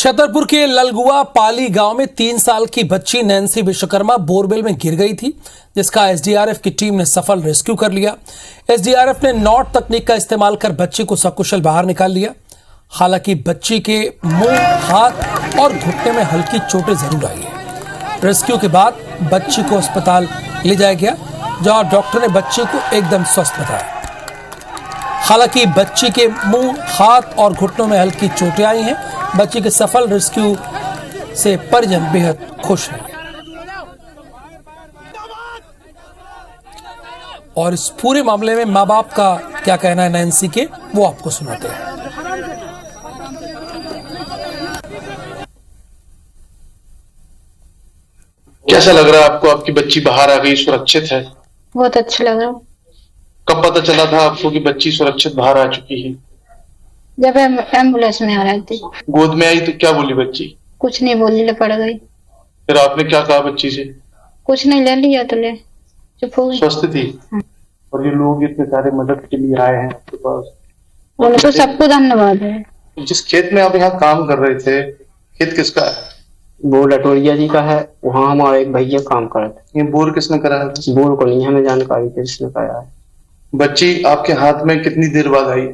छतरपुर के ललगुआ पाली गांव में 3 साल की बच्ची नैन्सी विश्वकर्मा बोरवेल में गिर गई थी, जिसका एसडीआरएफ की टीम ने सफल रेस्क्यू कर लिया। एसडीआरएफ ने नॉट तकनीक का इस्तेमाल कर बच्ची को सकुशल बाहर निकाल लिया। हालांकि बच्ची के मुंह, हाथ और घुटने में हल्की चोटें जरूर आई है। रेस्क्यू के बाद बच्ची को अस्पताल ले जाया गया, जहां डॉक्टर ने बच्ची को एकदम स्वस्थ बताया। हालांकि बच्ची के मुंह, हाथ और घुटनों में हल्की चोटें आई हैं। बच्ची के सफल रेस्क्यू से परिजन बेहद खुश हैं। और इस पूरे मामले में मां बाप का क्या कहना है नैन्सी के, वो आपको सुनाते हैं। कैसा लग रहा है आपको? आपकी बच्ची बाहर आ गई, सुरक्षित है? बहुत अच्छा लग रहा। कब पता चला था आपको कि बच्ची सुरक्षित बाहर आ चुकी है? जब एम्बुलेंस में आ रही थी। गोद में आई तो क्या बोली बच्ची? कुछ नहीं बोली, ले पड़ गई। फिर आपने क्या कहा बच्ची से? कुछ नहीं, ले लिया तो ले, चुप हो गई। स्वस्थ थी। और ये लोग इतने सारे मदद के लिए आए हैं आपके पास, उनको सबको धन्यवाद है। जिस खेत में आप यहाँ काम कर रहे थे, खेत किसका है? बोर लटोरिया जी का है। वहाँ हमारे एक भैया काम कर रहे थे। ये बोर किसने कराया था? बोर को नहीं हमें जानकारी थी, इसने कराया है। बच्ची आपके हाथ में कितनी देर बाद आई?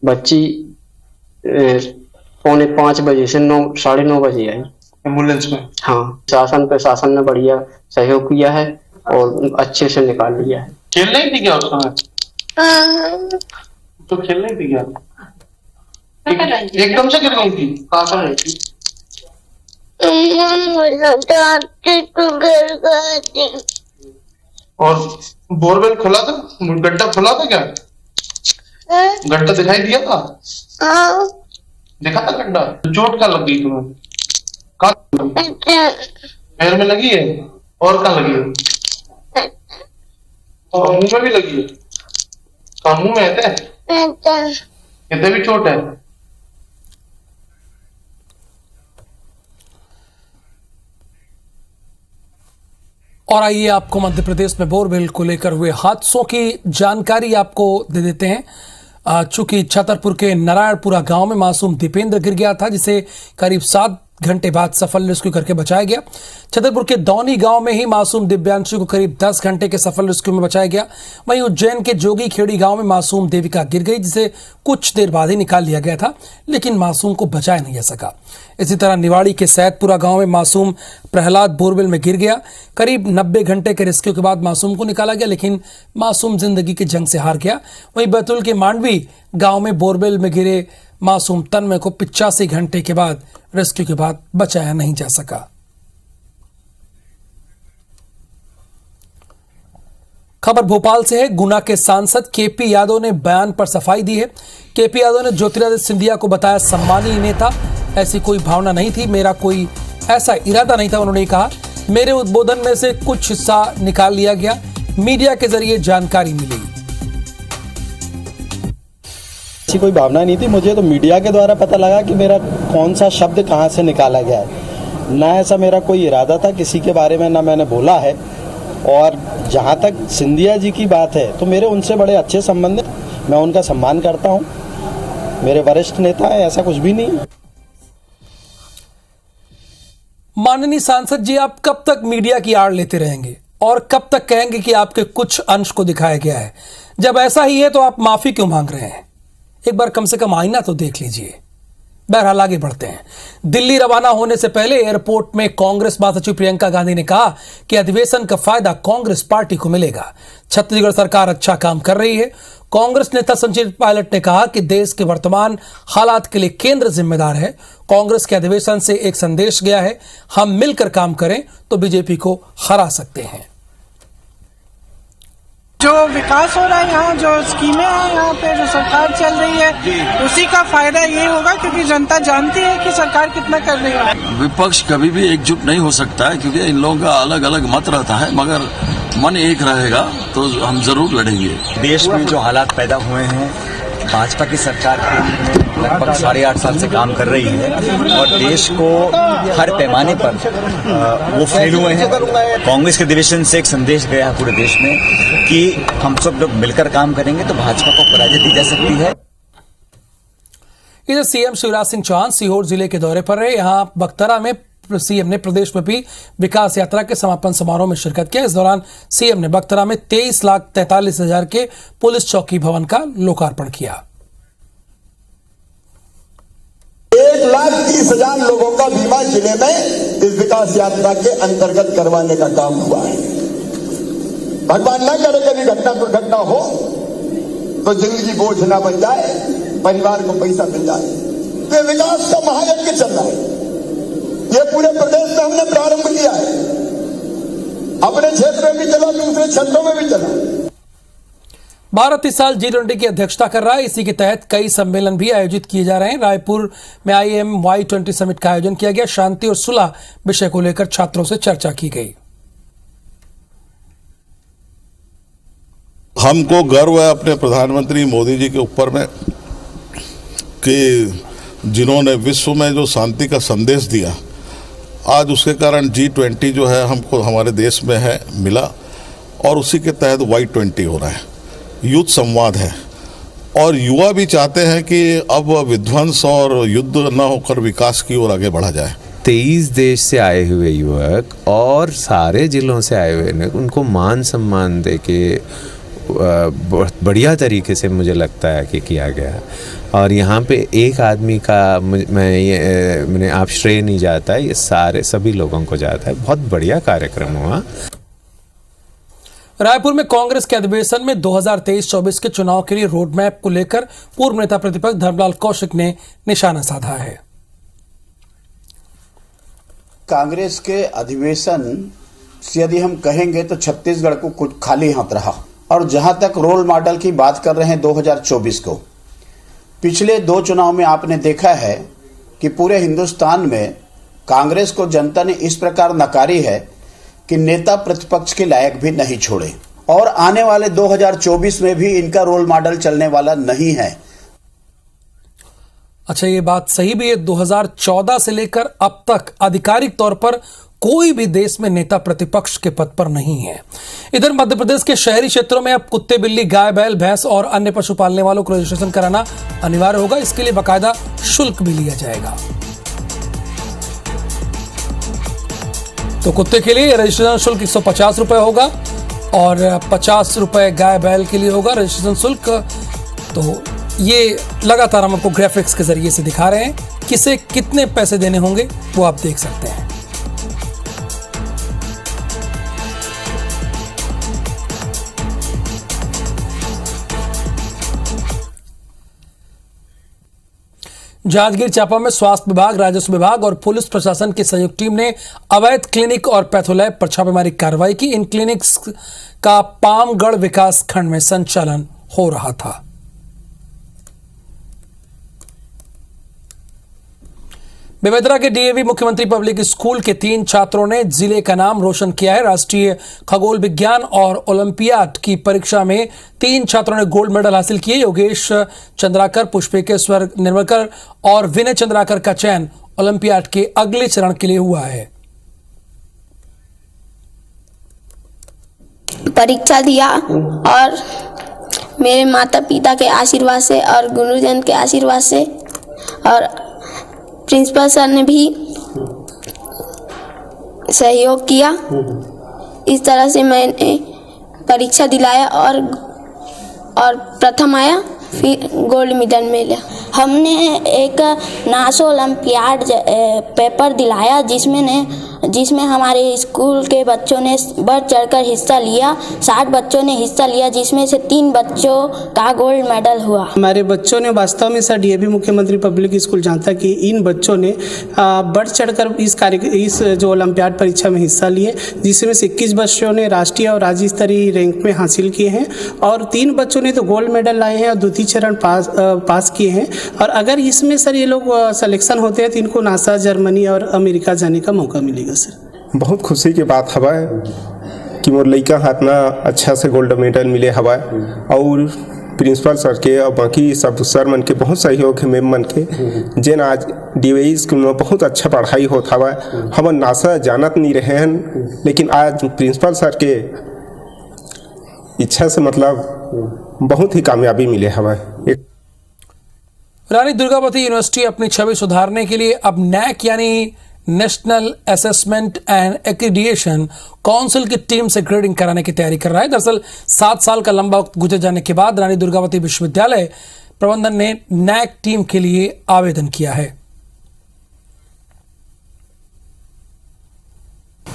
बच्ची 4:45 से 9-9:30 बजे आई एम्बुलेंस में? हाँ, शासन प्रशासन ने बढ़िया सहयोग किया है और अच्छे से निकाल लिया है। खेल नहीं थी क्या उस समय? तो खेल नहीं थी क्या? एकदम से गिर गई थी? कहाँ से रही थी? और बोरवेल खुला था? गड्ढा खुला था क्या? गड्ढा दिखाई दिया था? देखा था गड्ढा? चोट कहाँ लग गई तुम्हें? पैर में लगी है? और कहाँ लगी है? और मुंह में भी लगी है? कहाँ मुंह में है? इतने भी चोट है? और आइए आपको मध्य प्रदेश में बोरवेल को लेकर हुए हादसों की जानकारी आपको दे देते हैं। चूंकि छतरपुर के नारायणपुरा गांव में मासूम दीपेंद्र गिर गया था, जिसे करीब 7 घंटे बाद सफल रेस्क्यू करके बचाया गया। छतरपुर के दौनी गांव में ही मासूम दिव्यांशु को करीब 10 घंटे के सफल रेस्क्यू में बचाया गया। वहीं उज्जैन के जोगी खेड़ी गांव में मासूम देविका गिर गई, जिसे कुछ देर बाद ही निकाल लिया गया था, लेकिन मासूम को बचाया नहीं जा सका। इसी तरह निवाड़ी के सैदपुरा गांव में मासूम प्रहलाद बोरवेल में गिर गया। करीब 90 घंटे के रेस्क्यू के बाद मासूम को निकाला गया, लेकिन मासूम जिंदगी की जंग से हार गया। वहीं बैतूल के मांडवी गांव में बोरवेल में गिरे मासूम तन्मय को 85 घंटे के बाद रेस्क्यू के बाद बचाया नहीं जा सका। खबर भोपाल से है। गुना के सांसद केपी यादव ने बयान पर सफाई दी है। केपी यादव ने ज्योतिरादित्य सिंधिया को बताया सम्मानीय नेता, ऐसी कोई भावना नहीं थी, मेरा कोई ऐसा इरादा नहीं था। उन्होंने कहा, मेरे उद्बोधन में से कुछ हिस्सा निकाल लिया गया, मीडिया के जरिए जानकारी मिली। ऐसी कोई भावना नहीं थी, मुझे तो मीडिया के द्वारा पता लगा कि मेरा कौन सा शब्द कहां से निकाला गया है। ना ऐसा मेरा कोई इरादा था किसी के बारे में, ना मैंने बोला है। और जहां तक सिंधिया जी की बात है, तो मेरे उनसे बड़े अच्छे संबंध हैं, मैं उनका सम्मान करता हूं, मेरे वरिष्ठ नेता है, ऐसा कुछ भी नहीं। माननीय सांसद जी, आप कब तक मीडिया की आड़ लेते रहेंगे और कब तक कहेंगे कि आपके कुछ अंश को दिखाया गया है? जब ऐसा ही है तो आप माफी क्यों मांग रहे हैं? एक बार कम से कम आईना तो देख लीजिए। बहरहाल आगे बढ़ते हैं। दिल्ली रवाना होने से पहले एयरपोर्ट में कांग्रेस महासचिव प्रियंका गांधी ने कहा कि अधिवेशन का फायदा कांग्रेस पार्टी को मिलेगा। छत्तीसगढ़ सरकार अच्छा काम कर रही है। कांग्रेस नेता संजय पायलट ने कहा कि देश के वर्तमान हालात के लिए केंद्र जिम्मेदार है। कांग्रेस के अधिवेशन से एक संदेश गया है, हम मिलकर काम करें तो बीजेपी को हरा सकते हैं। जो विकास हो रहा है यहाँ, जो स्कीमें हैं यहाँ पे, जो सरकार चल रही है, उसी का फायदा ये होगा, क्योंकि जनता जानती है कि सरकार कितना कर रही है। विपक्ष कभी भी एकजुट नहीं हो सकता है, क्योंकि इन लोगों का अलग अलग मत रहता है, मगर मन एक रहेगा तो हम जरूर लड़ेंगे। देश में जो हालात पैदा हुए हैं, भाजपा की सरकार लगभग 8.5 साल से काम कर रही है और देश को हर पैमाने पर वो फेल हुए हैं। कांग्रेस के अधिवेशन से एक संदेश गया है पूरे देश में कि हम सब लोग मिलकर काम करेंगे तो भाजपा को पराजय दी जा सकती है। इधर सीएम शिवराज सिंह चौहान सीहोर जिले के दौरे पर रहे। यहां बगतरा में सीएम ने प्रदेशव्यापी विकास यात्रा के समापन समारोह में शिरकत किया। इस दौरान सीएम ने बगतरा में 23,43,000 के पुलिस चौकी भवन का लोकार्पण किया। 1,30,000 लोगों का बीमा जिले में इस विकास यात्रा के अंतर्गत करवाने का काम हुआ है। भगवान न करे कभी घटना दुर्घटना हो तो जिंदगी बोझ ना बन जाए, परिवार को पैसा मिल जाए। तो विकास का महायज्ञ चल रहा है, ये पूरे प्रदेश में हमने प्रारंभ किया है। अपने क्षेत्र में भी चला, दूसरे क्षेत्रों में भी चला। भारत इस साल G20 की अध्यक्षता कर रहा है। इसी के तहत कई सम्मेलन भी आयोजित किए जा रहे हैं। रायपुर में IMY20 समिट का आयोजन किया गया। शांति और सुलह विषय को लेकर छात्रों से चर्चा की गई। हमको गर्व है अपने प्रधानमंत्री मोदी जी के ऊपर में कि जिन्होंने विश्व में जो शांति का संदेश दिया, आज उसके कारण G20 जो है हमको हमारे देश में है मिला, और उसी के तहत Y20 हो रहा है। युद्ध संवाद है और युवा भी चाहते हैं कि अब विध्वंस और युद्ध न होकर विकास की ओर आगे बढ़ा जाए। 23 देश से आए हुए युवक और सारे जिलों से आए हुए, उनको मान सम्मान दे के बहुत बढ़िया तरीके से मुझे लगता है कि किया गया। और यहाँ पे एक आदमी का मैंने आप श्रेय नहीं जाता है, ये सारे सभी लोगों को जाता है। बहुत बढ़िया कार्यक्रम हुआ। रायपुर में कांग्रेस के अधिवेशन में 2023-24 के चुनाव के लिए रोड मैप को लेकर पूर्व नेता प्रतिपक्ष धर्मलाल कौशिक ने निशाना साधा है। कांग्रेस के अधिवेशन से यदि हम कहेंगे तो छत्तीसगढ़ को कुछ खाली हाथ रहा। और जहां तक रोल मॉडल की बात कर रहे हैं 2024 को, पिछले 2 चुनाव में आपने देखा है कि पूरे हिंदुस्तान में कांग्रेस को जनता ने इस प्रकार नकारी है कि नेता प्रतिपक्ष के लायक भी नहीं छोड़े, और आने वाले 2024 में भी इनका रोल मॉडल चलने वाला नहीं है। अच्छा, ये बात सही भी है। 2014 से लेकर अब तक आधिकारिक तौर पर कोई भी देश में नेता प्रतिपक्ष के पद पर नहीं है। इधर मध्य प्रदेश के शहरी क्षेत्रों में अब कुत्ते, बिल्ली, गाय, बैल, भैंस और अन्य पशु पालने वालों को रजिस्ट्रेशन कराना अनिवार्य होगा। इसके लिए बाकायदा शुल्क भी लिया जाएगा। तो कुत्ते के लिए रजिस्ट्रेशन शुल्क 150 रुपए होगा और 50 रुपए गाय बैल के लिए होगा रजिस्ट्रेशन शुल्क। तो ये लगातार हम आपको ग्राफिक्स के जरिए से दिखा रहे हैं, किसे कितने पैसे देने होंगे वो आप देख सकते हैं। जांजगीर चांपा में स्वास्थ्य विभाग, राजस्व विभाग और पुलिस प्रशासन की संयुक्त टीम ने अवैध क्लिनिक और पैथोलैब पर छापेमारी कार्रवाई की। इन क्लिनिक्स का पामगढ़ विकास खंड में संचालन हो रहा था। बेमेतरा के डीएवी मुख्यमंत्री पब्लिक स्कूल के 3 छात्रों ने जिले का नाम रोशन किया है। राष्ट्रीय खगोल विज्ञान और ओलंपियाड की परीक्षा में 3 छात्रों ने गोल्ड मेडल हासिल किए। योगेश चंद्राकर, पुष्पिकेश्वर निर्मलकर और विनय चंद्राकर का चयन ओलंपियाड के अगले चरण के लिए हुआ है। परीक्षा दिया और मेरे माता पिता के आशीर्वाद से और गुरुजन के आशीर्वाद से और प्रिंसिपल सर ने भी सहयोग किया। इस तरह से मैंने परीक्षा दिलाया और प्रथम आया, फिर गोल्ड मेडल मिला। हमने एक नासा ओलंपियाड पेपर दिलाया जिसमें हमारे स्कूल के बच्चों ने बढ़ चढ़कर हिस्सा लिया। 60 बच्चों ने हिस्सा लिया, जिसमें से 3 बच्चों का गोल्ड मेडल हुआ। हमारे बच्चों ने वास्तव में सर डीएवी मुख्यमंत्री पब्लिक स्कूल जानता कि इन बच्चों ने बढ़ चढ़कर इस जो ओलंपियाड परीक्षा में हिस्सा लिए, जिसमें से 21 बच्चों ने राष्ट्रीय और राज्य स्तरीय रैंक में हासिल किए हैं और 3 बच्चों ने तो गोल्ड मेडल लाए हैं और द्वितीय चरण पास किए हैं। और अगर इसमें सर ये लोग सिलेक्शन होते हैं तो इनको नासा, जर्मनी और अमेरिका जाने का मौका मिलेगा। सर बहुत खुशी की बात हवा कि मोर लड़का हाथ ना अच्छा से गोल्ड मेडल मिले हवा, और प्रिंसिपल सर के और बाकी सब सर मन के बहुत सहयोग है। मेम मन के जेन आज डीएवी स्कूल में बहुत अच्छा पढ़ाई होता हवा। हम नासा जानत नहीं रहे हैं, लेकिन आज प्रिंसिपल सर के इच्छा से मतलब बहुत ही कामयाबी मिले हवा। रानी दुर्गावती यूनिवर्सिटी अपनी छवि सुधारने के लिए अब नैक यानी national assessment and accreditation council की टीम से ग्रेडिंग कराने की तैयारी कर रहा है। दरअसल 7 साल का लंबा वक्त गुजर जाने के बाद रानी दुर्गावती विश्वविद्यालय प्रबंधन ने नैक टीम के लिए आवेदन किया है।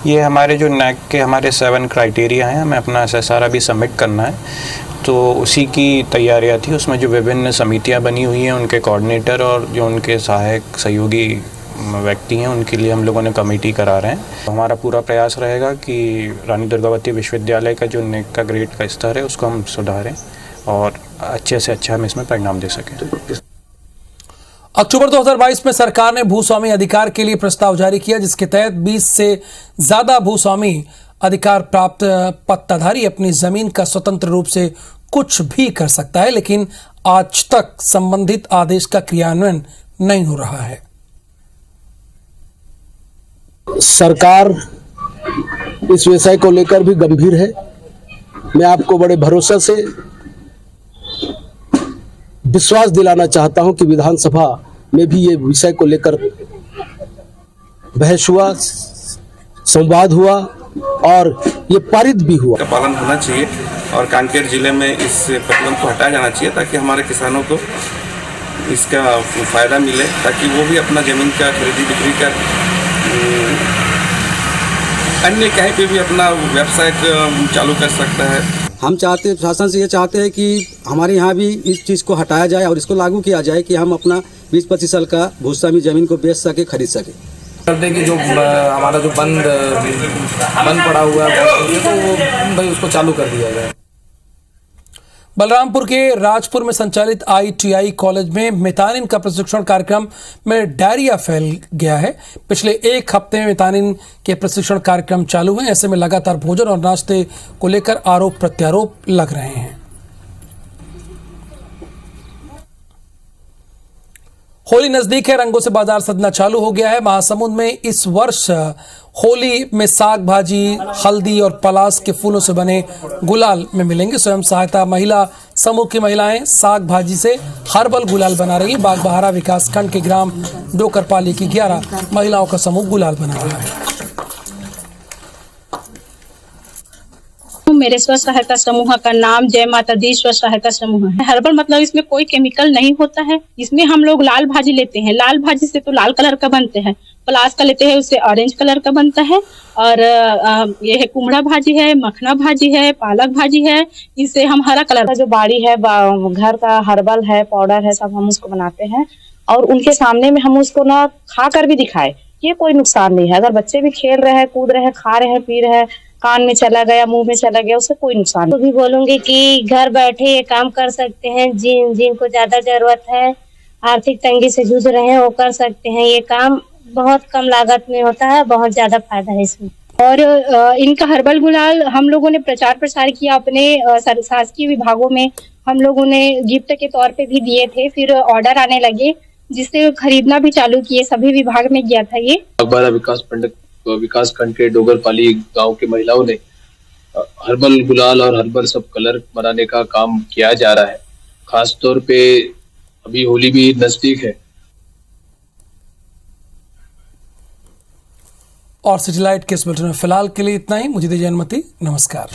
ये हमारे जो नैक के हमारे 7 क्राइटेरिया हैं, हमें अपना SSR अभी सबमिट करना है, तो उसी की तैयारियां थी। उसमें जो विभिन्न समितियां बनी हुई हैं, उनके कोऑर्डिनेटर और जो उनके सहायक सहयोगी व्यक्ति हैं, उनके लिए हम लोगों ने कमेटी करा रहे हैं। हमारा पूरा प्रयास रहेगा कि रानी दुर्गावती विश्वविद्यालय का जो नैक का ग्रेड का स्तर है उसको हम सुधारें और अच्छे से अच्छा हम इसमें परिणाम दे सकें। अक्टूबर 2022 में सरकार ने भूस्वामी अधिकार के लिए प्रस्ताव जारी किया, जिसके तहत 20 से ज्यादा भूस्वामी अधिकार प्राप्त पट्टाधारी अपनी जमीन का स्वतंत्र रूप से कुछ भी कर सकता है, लेकिन आज तक संबंधित आदेश का क्रियान्वयन नहीं हो रहा है। सरकार इस विषय को लेकर भी गंभीर है। मैं आपको बड़े भरोसे से विश्वास दिलाना चाहता हूं कि विधानसभा में भी ये विषय को लेकर बहस हुआ, संवाद हुआ और ये पारित भी हुआ। का पालन होना चाहिए और कांकेर जिले में इस प्रतिबंध को हटाया जाना चाहिए ताकि हमारे किसानों को इसका फायदा मिले, ताकि वो भी अपना जमीन का खरीदी बिक्री कर अन्य कहीं पे भी अपना व्यवसाय चालू कर सकता है। हम चाहते हैं, प्रशासन से ये चाहते हैं कि हमारे यहाँ भी इस चीज़ को हटाया जाए और इसको लागू किया जाए कि हम अपना 20-25 का भूस्वामी जमीन को बेच सके, खरीद सके। करते कि जो हमारा जो बंद पड़ा हुआ है तो वो भाई उसको चालू कर दिया जाए। बलरामपुर के राजपुर में संचालित ITI कॉलेज में मेथानिन का प्रशिक्षण कार्यक्रम में डायरिया फैल गया है। पिछले 1 हफ्ते में मेथानिन के प्रशिक्षण कार्यक्रम चालू हैं, ऐसे में लगातार भोजन और नाश्ते को लेकर आरोप प्रत्यारोप लग रहे हैं। होली नजदीक है, रंगों से बाजार सजना चालू हो गया है। महासमुंद में इस वर्ष होली में साग भाजी, हल्दी और पलास के फूलों से बने गुलाल में मिलेंगे। स्वयं सहायता महिला समूह की महिलाएं साग भाजी से हर्बल गुलाल बना रही। बागबहारा विकास खंड के ग्राम डोकरपाली की 11 महिलाओं का समूह गुलाल बना रहा है। मेरे स्व सहायता समूह का नाम जय माता दी स्व सहायता समूह है। हर्बल मतलब इसमें कोई केमिकल नहीं होता है। इसमें हम लोग लाल भाजी लेते हैं, लाल भाजी से तो लाल कलर का बनते हैं, पलास का लेते हैं उससे ऑरेंज कलर का बनता है, और ये है कुमड़ा भाजी है, मखना भाजी है, पालक भाजी है, इससे हम हरा कलर का जो बाड़ी है, घर का हर्बल है, पाउडर है, सब हम उसको बनाते हैं और उनके सामने में हम उसको ना खा कर भी दिखाए, ये कोई नुकसान नहीं है। अगर बच्चे भी खेल रहे हैं, कूद रहे हैं, खा रहे हैं, पी रहे हैं, कान में चला गया, मुंह में चला गया, उससे कोई नुकसान नहीं। तो भी बोलूंगी कि घर बैठे ये काम कर सकते हैं, जिनको ज्यादा जरूरत है, आर्थिक तंगी से जूझ रहे हैं, वो कर सकते हैं। ये काम बहुत कम लागत में होता है, बहुत ज्यादा फायदा है इसमें। और इनका हर्बल गुलाल हम लोगों ने प्रचार प्रसार किया अपने शासकीय विभागों में, हम लोगों ने गिफ्ट के तौर पे भी दिए थे, फिर ऑर्डर आने लगे जिससे खरीदना भी चालू किए, सभी विभाग में गया था। ये बागबहारा विकास खंड के डोगरपाली गांव के महिलाओं ने हर्बल गुलाल और हर्बल सब कलर बनाने का काम किया जा रहा है। खास तौर पे अभी होली भी नजदीक है। और सिटी लाइट के इस बुलेटिन में फिलहाल के लिए इतना ही। मुझे दीजिए अनुमति, नमस्कार।